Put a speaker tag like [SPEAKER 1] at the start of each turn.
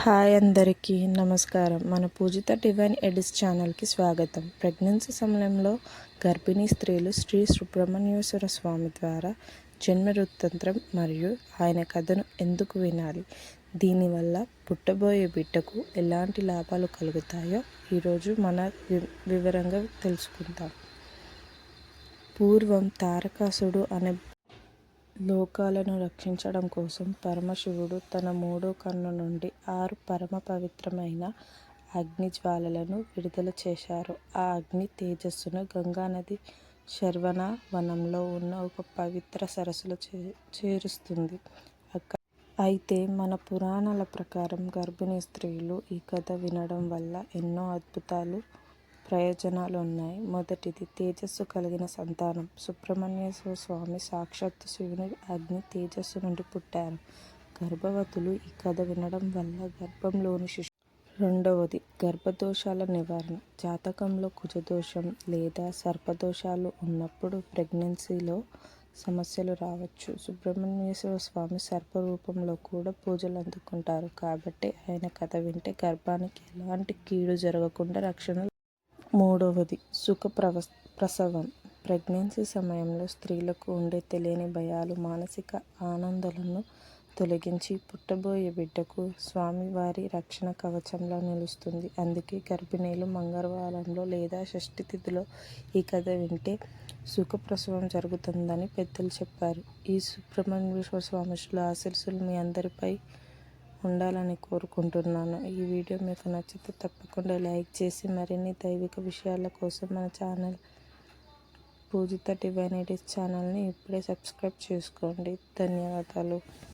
[SPEAKER 1] Hi అందరికీ నమస్కారం. మన పూజిత డివైన్ ఎడిస్ ఛానల్కి స్వాగతం. ప్రెగ్నెన్సీ సమయంలో గర్భిణీ స్త్రీలు శ్రీ సుబ్రహ్మణ్యేశ్వర స్వామి ద్వారా జన్మ వృత్తాంతం మరియు ఆయన కథను ఎందుకు వినాలి, దీనివల్ల పుట్టబోయే బిడ్డకు ఎలాంటి లాభాలు కలుగుతాయో ఈరోజు మన వివరంగా తెలుసుకుందాం. పూర్వం తారకాసుడు అనే లోకాలను రక్షించడం కోసం పరమశివుడు తన మూడో కన్ను నుండి 6 పరమ పవిత్రమైన అగ్ని జ్వాలలను విడుదల చేశారు. ఆ అగ్ని తేజస్సును గంగానది శర్వణ వనంలో ఉన్న ఒక పవిత్ర సరస్సులో చేరుస్తుంది. అయితే మన పురాణాల ప్రకారం గర్భిణీ స్త్రీలు ఈ కథ వినడం వల్ల ఎన్నో అద్భుతాలు ప్రయోజనాలు ఉన్నాయి. మొదటిది, తేజస్సు కలిగిన సంతానం. సుబ్రహ్మణ్యేశ్వర స్వామి సాక్షాత్తు శివుని అగ్ని తేజస్సు నుండి పుట్టారు. గర్భవతులు ఈ కథ వినడం వల్ల గర్భంలోని శిశువు. రెండవది, గర్భదోషాల నివారణ. జాతకంలో కుజదోషం లేదా సర్పదోషాలు ఉన్నప్పుడు ప్రెగ్నెన్సీలో సమస్యలు రావచ్చు. సుబ్రహ్మణ్యేశ్వర స్వామి సర్ప రూపంలో కూడా పూజలు అందుకుంటారు కాబట్టి ఆయన కథ వింటే గర్భానికి ఎలాంటి కీడు జరగకుండా రక్షణ. మూడవది, ప్రసవం. ప్రెగ్నెన్సీ సమయంలో స్త్రీలకు ఉండే తెలియని భయాలు, మానసిక ఆనందాలను తొలగించి పుట్టబోయే బిడ్డకు స్వామివారి రక్షణ కవచంలా నిలుస్తుంది. అందుకే గర్భిణీలు మంగళవారంలో లేదా షష్ఠి తిథిలో ఈ కథ వింటే సుఖప్రసవం జరుగుతుందని పెద్దలు చెప్పారు. ఈ సుబ్రహ్మణ్యేశ్వర స్వామి ఆశీస్సులు మీ అందరిపై ఉండాలని కోరుకుంటున్నాను. ఈ వీడియో మీకు నచ్చితే తప్పకుండా లైక్ చేసి మరిన్ని దైవిక విషయాల కోసం మన ఛానల్ పూజిత డివైన్ ఎడిస్ ఛానల్ని ఇప్పుడే సబ్స్క్రైబ్ చేసుకోండి. ధన్యవాదాలు.